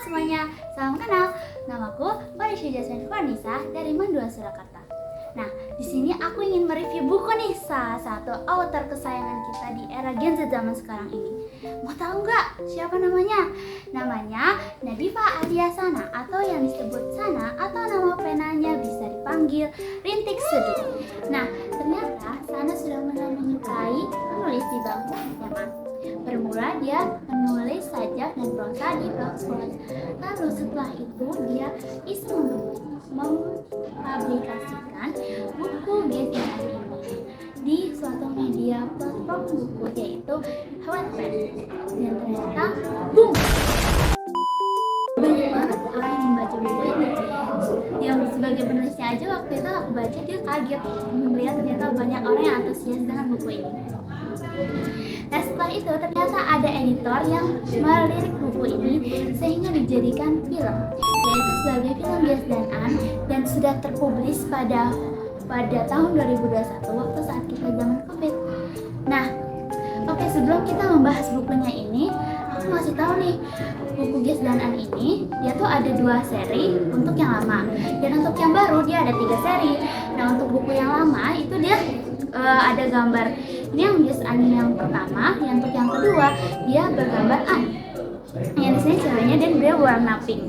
semuanya, salam kenal. Namaku Marisha Jasmine Farnisa dari Mandua Surakarta. Nah, di sini aku ingin mereview buku nih, salah satu author kesayangan kita di era Gen Z zaman sekarang ini. Mau tahu nggak siapa namanya? Namanya Nadifa Adiasana atau yang disebut Sana atau nama penanya bisa dipanggil Rintik Seduh. Nah, ternyata Sana sudah mulai menyukai menulis di bangku SMA. Bermula dia menulis sajak dan prosa di blogspot. Lalu setelah itu dia iseng mempublikasikan buku GTR ini di suatu media platform buku yaitu Wattpad. Dan ternyata boom, banyak banget orang yang membaca buku ini. Yang sebagai penulisnya aja waktu itu aku baca dia kaget melihat ternyata banyak orang yang antusias dengan buku ini. Nah, setelah itu ternyata ada editor yang melirik buku ini sehingga dijadikan film, yaitu sebagai film Gies dan An, dan sudah terpublis pada tahun 2021 waktu saat kita zaman Covid. Nah, oke, sebelum kita membahas bukunya ini, aku masih tahu nih, buku Gies dan An ini dia tuh ada 2 seri untuk yang lama, dan untuk yang baru dia ada 3 seri. Nah, untuk buku yang lama itu dia ada gambar. Ini yang Gies An yang pertama, yang untuk yang kedua dia bergambar An. Yang di sini ceweknya dan dia warna pink.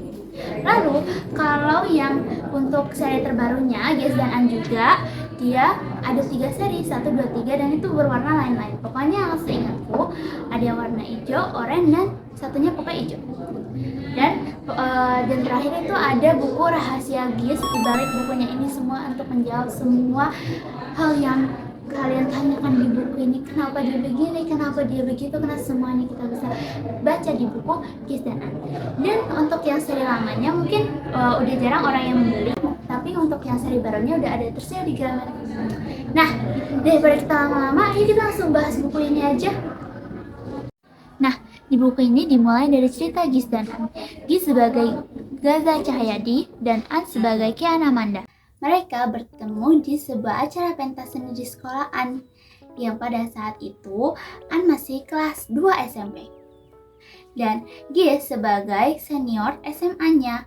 Lalu kalau yang untuk seri terbarunya Gies dan An juga dia ada 3 seri, 1, 2, 3 dan itu berwarna lain-lain. Pokoknya seingatku ada yang warna hijau, oranye dan satunya pokoknya hijau. Dan terakhir itu ada buku rahasia Gies. Di balik bukunya ini semua untuk menjawab semua hal yang kalian tanyakan di buku ini, kenapa dia begini, kenapa dia begitu, karena semuanya kita bisa baca di buku Gies dan An. Dan untuk yang seri lamanya mungkin udah jarang orang yang membeli, tapi untuk yang seri barunya udah ada tersedia di Gramet. Nah, daripada kita lama-lama, ayo kita langsung bahas buku ini aja. Nah, di buku ini dimulai dari cerita Gies dan An. Gies sebagai Gaza Cahyadi dan An sebagai Kiana Manda. Mereka bertemu di sebuah acara pentas seni di sekolah An, yang pada saat itu An masih kelas 2 SMP. Dan Gies sebagai senior SMA-nya.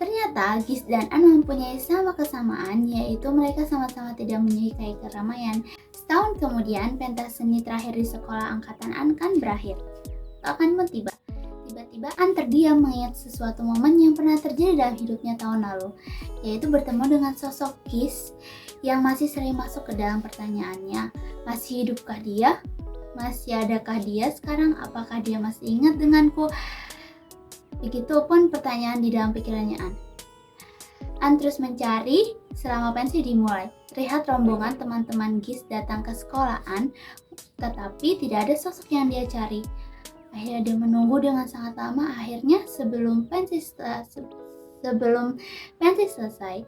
Ternyata Gies dan An mempunyai sama kesamaan, yaitu mereka sama-sama tidak menyukai keramaian. Setahun kemudian, pentas seni terakhir di sekolah angkatan An kan berakhir. Akan pun tiba. Tiba-tiba An terdiam mengingat sesuatu momen yang pernah terjadi dalam hidupnya tahun lalu, yaitu bertemu dengan sosok Gies yang masih sering masuk ke dalam pertanyaannya. Masih hidupkah dia? Masih adakah dia sekarang? Apakah dia masih ingat denganku? Begitupun pertanyaan di dalam pikirannya An. An terus mencari selama pensi dimulai. Terlihat rombongan teman-teman Gies datang ke sekolah An, tetapi tidak ada sosok yang dia cari. Akhirnya dia menunggu dengan sangat lama. Akhirnya sebelum pensi selesai,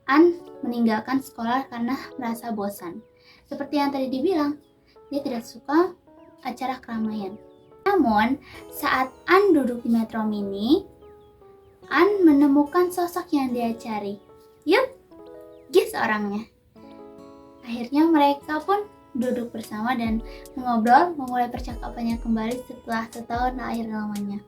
An meninggalkan sekolah karena merasa bosan. Seperti yang tadi dibilang, dia tidak suka acara keramaian. Namun, saat An duduk di metro mini, An menemukan sosok yang dia cari. Yup, Gies orangnya. Akhirnya mereka pun duduk bersama dan mengobrol, memulai percakapannya kembali setelah setahun akhir lamanya.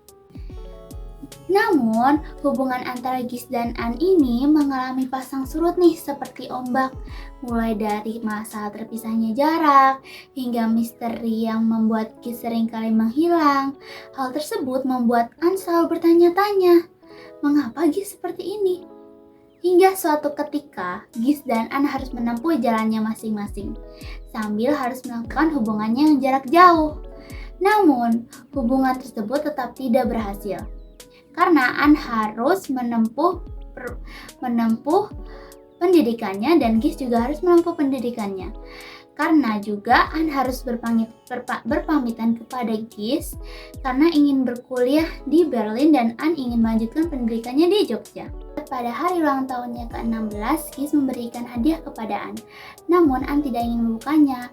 Namun, hubungan antara Gies dan An ini mengalami pasang surut nih seperti ombak. Mulai dari masa terpisahnya jarak, hingga misteri yang membuat Gies seringkali menghilang. Hal tersebut membuat An selalu bertanya-tanya, mengapa Gies seperti ini? Hingga suatu ketika, Gies dan An harus menempuh jalannya masing-masing, sambil harus melakukan hubungannya yang jarak jauh. Namun, hubungan tersebut tetap tidak berhasil, karena An harus menempuh pendidikannya dan Gies juga harus menempuh pendidikannya. Karena juga An harus berpamitan kepada Gies karena ingin berkuliah di Berlin dan An ingin melanjutkan pendidikannya di Jogja. Pada hari ulang tahunnya ke-16, Gies memberikan hadiah kepada An. Namun An tidak ingin membukanya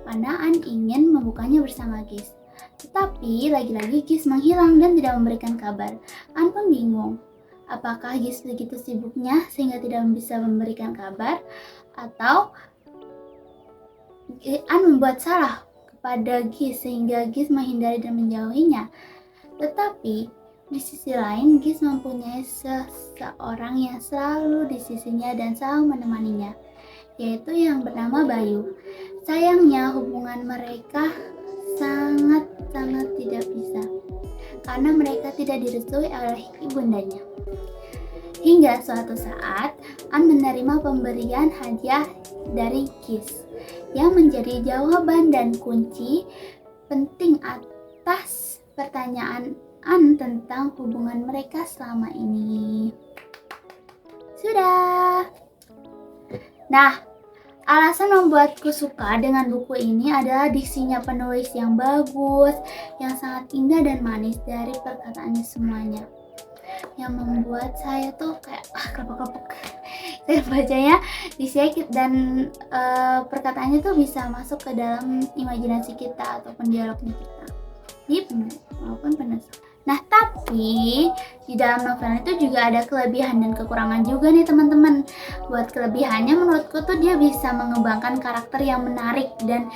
karena An ingin membukanya bersama Gies. Tetapi lagi-lagi Gies menghilang dan tidak memberikan kabar. An pun bingung. Apakah Gies begitu sibuknya sehingga tidak bisa memberikan kabar, atau An membuat salah kepada Gies sehingga Gies menghindari dan menjauhinya. Tetapi Di sisi lain, Gis mempunyai seseorang yang selalu di sisinya dan selalu menemaninya, yaitu yang bernama Bayu. Sayangnya hubungan mereka sangat-sangat tidak bisa, karena mereka tidak direstui oleh ibundanya. Hingga suatu saat, An menerima pemberian hadiah dari Gis yang menjadi jawaban dan kunci penting atas pertanyaan An tentang hubungan mereka selama ini. Sudah. Nah, alasan membuatku suka dengan buku ini adalah diksinya penulis yang bagus, yang sangat indah dan manis dari perkataannya semuanya. Yang membuat saya tuh kayak kelepek-kelepek. Saya bacanya disikit dan perkataannya tuh bisa masuk ke dalam imajinasi kita ataupun dialognya kita. Walaupun penasaran. Nah, tapi di dalam novel itu juga ada kelebihan dan kekurangan juga nih teman-teman. Buat kelebihannya menurutku tuh dia bisa mengembangkan karakter yang menarik dan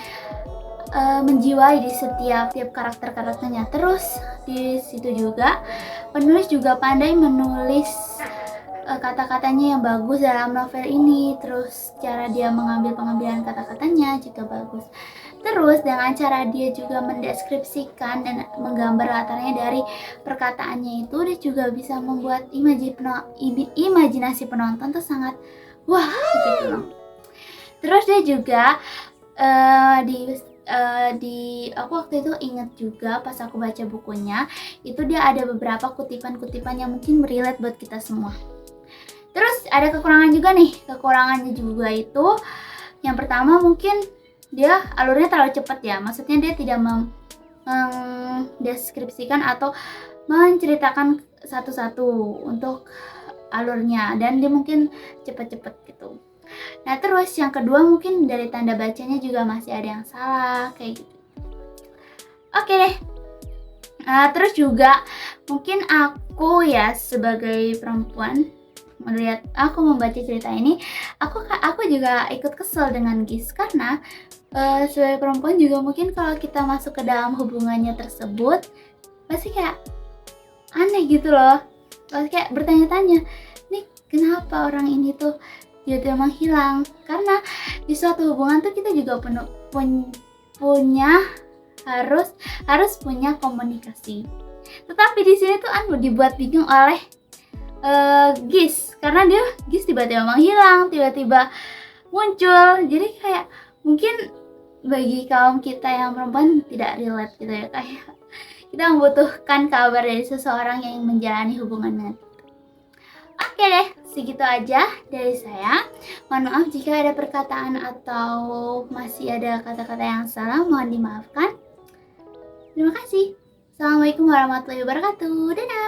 menjiwai di setiap karakter-karakternya. Terus di situ juga penulis juga pandai menulis kata-katanya yang bagus dalam novel ini. Terus cara dia mengambil pengambilan kata-katanya juga bagus. Terus dengan cara dia juga mendeskripsikan dan menggambar latarnya dari perkataannya itu, dia juga bisa membuat imajinasi penonton tuh sangat wah gitu loh. Terus dia juga aku waktu itu ingat juga pas aku baca bukunya itu dia ada beberapa kutipan-kutipan yang mungkin relate buat kita semua. Terus ada kekurangan juga nih. Kekurangannya juga itu yang pertama mungkin dia alurnya terlalu cepat ya. Maksudnya dia tidak mendeskripsikan atau menceritakan satu-satu untuk alurnya, dan dia mungkin cepat-cepat gitu. Nah, terus yang kedua mungkin dari tanda bacanya juga masih ada yang salah kayak gitu. Oke deh. Terus juga mungkin aku ya sebagai perempuan melihat aku membaca cerita ini, aku juga ikut kesel dengan Gis karena sebagai perempuan juga mungkin kalau kita masuk ke dalam hubungannya tersebut pasti kayak aneh gitu loh. Pasti kayak bertanya-tanya, nih kenapa orang ini tuh tiba-tiba menghilang? Karena di suatu hubungan tuh kita juga harus punya komunikasi. Tetapi di sini tuh Anu dibuat bingung oleh Gis, karena Gis tiba-tiba menghilang, tiba-tiba muncul. Jadi kayak mungkin bagi kaum kita yang perempuan tidak relate gitu ya, kayak kita membutuhkan kabar dari seseorang yang menjalani hubungannya. Oke deh, segitu aja dari saya. Mohon maaf jika ada perkataan atau masih ada kata-kata yang salah, mohon dimaafkan. Terima kasih. Assalamualaikum warahmatullahi wabarakatuh. Dadah.